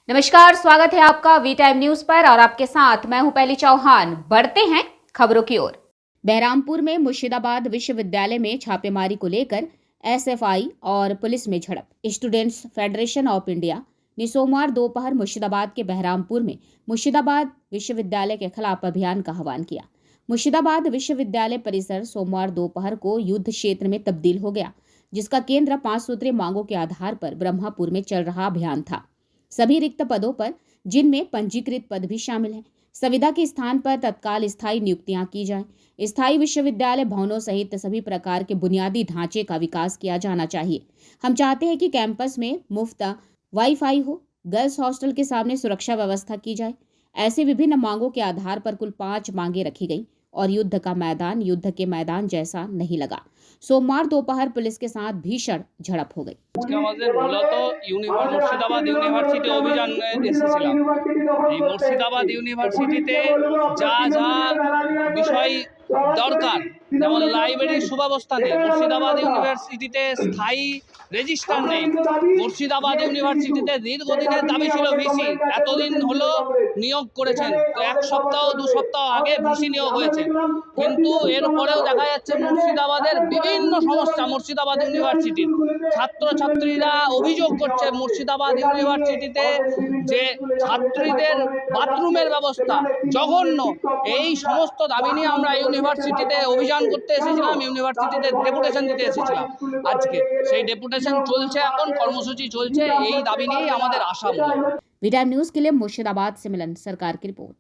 नमस्कार, स्वागत है आपका वी टाइम न्यूज पर और आपके साथ मैं हूं पहली चौहान। बढ़ते हैं खबरों की ओर। बहरामपुर में मुर्शिदाबाद विश्वविद्यालय में छापेमारी को लेकर एसएफआई और पुलिस में झड़प। स्टूडेंट्स फेडरेशन ऑफ इंडिया ने सोमवार दोपहर मुर्शिदाबाद के बहरामपुर में मुर्शिदाबाद विश्वविद्यालय के खिलाफ अभियान का आह्वान किया। मुर्शिदाबाद विश्वविद्यालय परिसर सोमवार दोपहर को युद्ध क्षेत्र में तब्दील हो गया, जिसका केंद्र 5 सूत्रीय मांगों के आधार पर ब्रह्मपुर में चल रहा अभियान था। सभी रिक्त पदों पर, जिनमें पंजीकृत पद भी शामिल हैं, संविदा के स्थान पर तत्काल स्थायी नियुक्तियां की जाएं। स्थायी विश्वविद्यालय भवनों सहित सभी प्रकार के बुनियादी ढांचे का विकास किया जाना चाहिए। हम चाहते हैं कि कैंपस में मुफ्त वाईफाई हो, गर्ल्स हॉस्टल के सामने सुरक्षा व्यवस्था की जाए। ऐसे विभिन्न मांगों के आधार पर कुल 5 मांगे रखी गई और युद्ध का मैदान युद्ध के मैदान जैसा नहीं लगा। सोमवार दोपहर पुलिस के साथ भीषण झड़प हो गई। আমাদের মূলত মুর্শিদাবাদ ইউনিভার্সিটি অভিযানে এসেছিলাম। এই মুর্শিদাবাদ ইউনিভার্সিটিতে যা যা বিষয় দরকার, যেমন লাইব্রেরির সুব্যবস্থা নেই, মুর্শিদাবাদ ইউনিভার্সিটিতে স্থায়ী রেজিস্ট্রার নেই, মুর্শিদাবাদ ইউনিভার্সিটিতে দীর্ঘদিনের দাবি ছিল ভিসি, এতদিন হলো নিয়োগ করেছেন, তো 1 সপ্তাহ 2 সপ্তাহ আগে ভিসি নিয়োগ হয়েছে, কিন্তু এরপরেও দেখা যাচ্ছে মুর্শিদাবাদের বিভিন্ন সমস্যা। মুর্শিদাবাদ ইউনিভার্সিটির ছাত্রছাত্রীরা অভিযোগ করছে মুর্শিদাবাদ ইউনিভার্সিটিতে যে ছাত্রীদের বাথরুমের ব্যবস্থা জঘন্য। এই সমস্ত দাবি নিয়ে আমরা ইউনিভার্সিটিতে অভিযান করতে এসেছিলাম, ইউনিভার্সিটিতে ডেপুটেশন দিতে এসেছিলাম। আজকে সেই ডেপুটেশন চলছে, এখন কর্মসূচি চলছে, এই দাবি নিয়েই আমাদের আশা। वी टाइम न्यूज के लिए मुर्शिदाबाद से मिलन सरकार की रिपोर्ट।